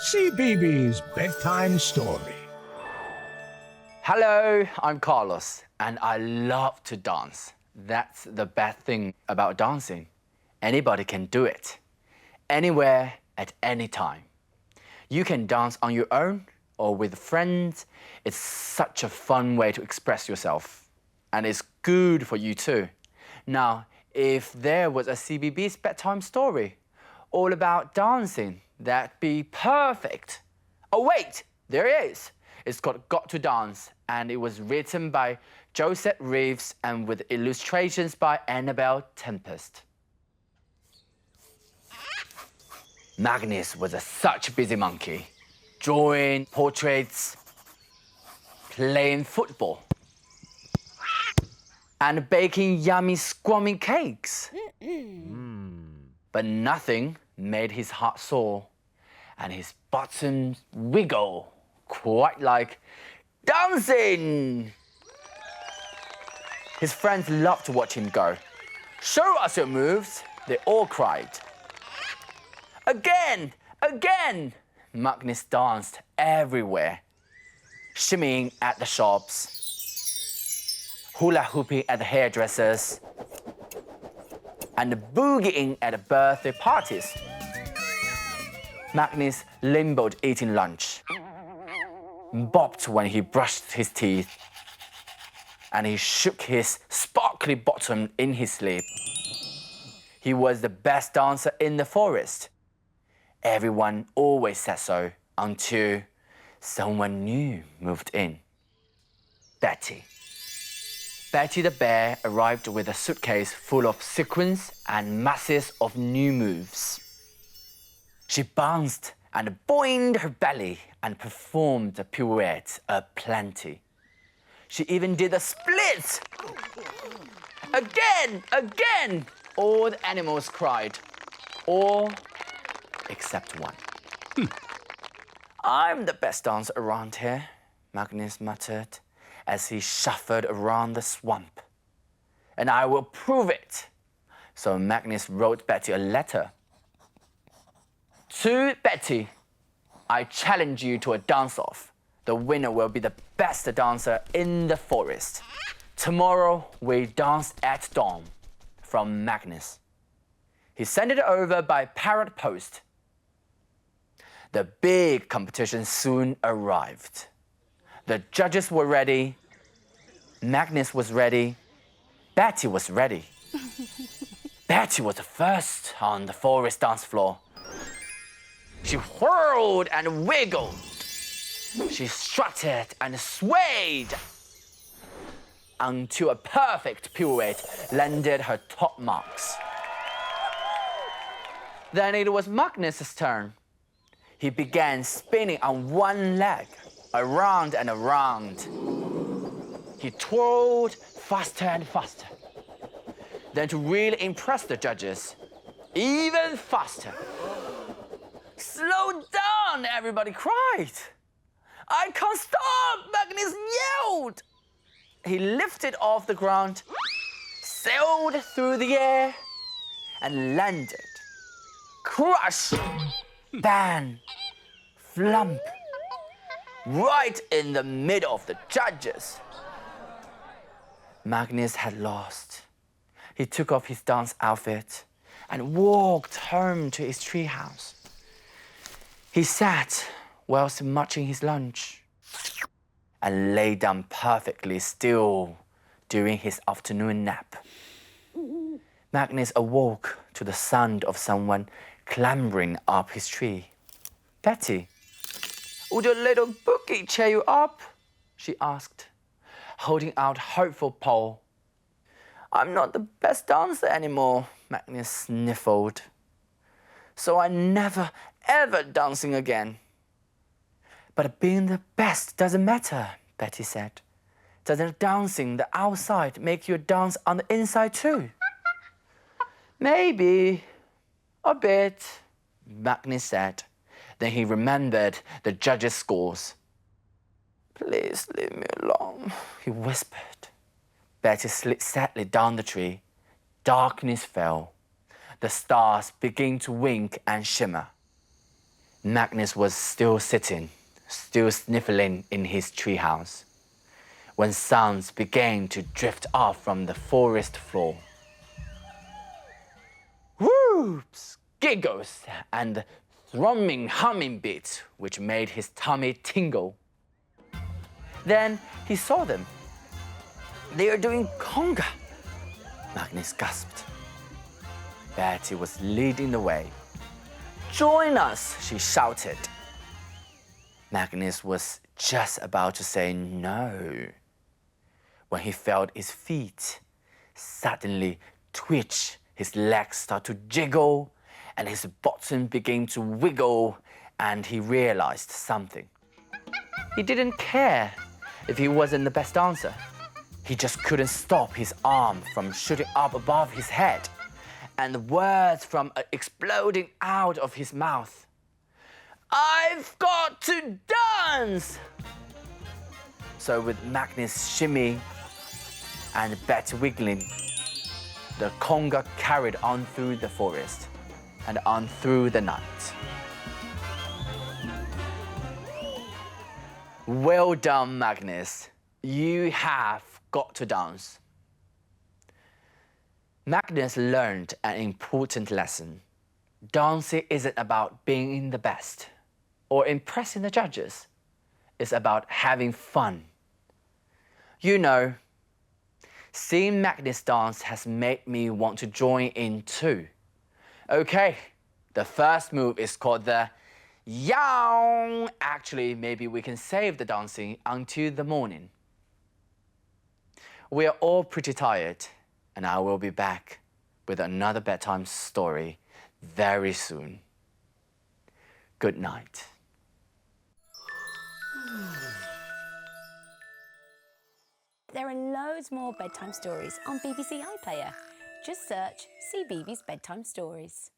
CBeebies Bedtime Story. Hello, I'm Carlos, and I love to dance. That's the best thing about dancing. Anybody can do it, anywhere, at any time. You can dance on your own or with friends. It's such a fun way to express yourself, and it's good for you too. Now, if there was a CBeebies Bedtime Story all about dancing, that'd be perfect. Oh wait, there it is. It's called Got to Dance, and it was written by Josette Reeves and with illustrations by Annabel Tempest. Magnus was such a busy monkey, drawing portraits, playing football, and baking yummy squammy cakes. But nothing made his heart sore, and his buttons wiggle, quite like dancing. His friends loved to watch him go. "Show us your moves," they all cried. "Again, again!" Magnus danced everywhere, shimmying at the shops, hula hooping at the hairdressers, and boogieing at the birthday parties. Magnus limboed eating lunch, bopped when he brushed his teeth, and he shook his sparkly bottom in his sleep. He was the best dancer in the forest. Everyone always said so until someone new moved in. Betty. Betty the bear arrived with a suitcase full of sequins and masses of new moves. She bounced and boinged her belly and performed a pirouette aplenty. She even did a split. "Again, again!" all the animals cried, all except one. "I'm the best dancer around here," Magnus muttered as he shuffled around the swamp. "And I will prove it." So Magnus wrote Betty a letter. "To Betty, I challenge you to a dance-off. The winner will be the best dancer in the forest. Tomorrow we dance at dawn. From Magnus." He sent it over by parrot post. The big competition soon arrived. The judges were ready. Magnus was ready. Betty was ready. Betty was the first on the forest dance floor. She whirled and wiggled. She strutted and swayed until a perfect pirouette landed her top marks. Then it was Magnus' turn. He began spinning on one leg, around and around. He twirled faster and faster. Then to really impress the judges, even faster. "Slow down," everybody cried. "I can't stop," Magnus yelled. He lifted off the ground, sailed through the air, and landed. Crush, bang, flump, right in the middle of the judges. Magnus had lost. He took off his dance outfit and walked home to his treehouse. He sat whilst munching his lunch and lay down perfectly still during his afternoon nap. Magnus awoke to the sound of someone clambering up his tree. "Betty, would your little boogie cheer you up?" she asked, holding out a hopeful paw. "I'm not the best dancer anymore," Magnus sniffled. "So I'm never, ever dancing again." "But being the best doesn't matter," Betty said. "Doesn't dancing the outside make you dance on the inside too?" "Maybe, a bit," Magnus said. Then he remembered the judges' scores. "Please leave me alone," he whispered. Betty slid sadly down the tree. Darkness fell. The stars began to wink and shimmer. Magnus was still sitting, still sniffling in his treehouse, when sounds began to drift off from the forest floor. Whoops, giggles, and thrumming humming beats, which made his tummy tingle. Then he saw them. They are doing conga. Magnus gasped. Betty was leading the way. Join us, she shouted. Magnus was just about to say no when he felt his feet suddenly twitch, his legs start to jiggle, and his bottom began to wiggle, and he realized something. He didn't care if he wasn't the best dancer. He just couldn't stop his arm from shooting up above his head, and the words from exploding out of his mouth. I've got to dance! So with Magnus shimmy and Betty wiggling, the conga carried on through the forest and on through the night. Well done, Magnus. You have got to dance. Magnus learned an important lesson. Dancing isn't about being the best or impressing the judges. It's about having fun. You know, seeing Magnus dance has made me want to join in too. Okay, the first move is called the Yow. Actually, maybe we can save the dancing until the morning. We are all pretty tired, and I will be back with another bedtime story very soon. Good night. There are loads more bedtime stories on BBC iPlayer. Just search CBeebies Bedtime Stories.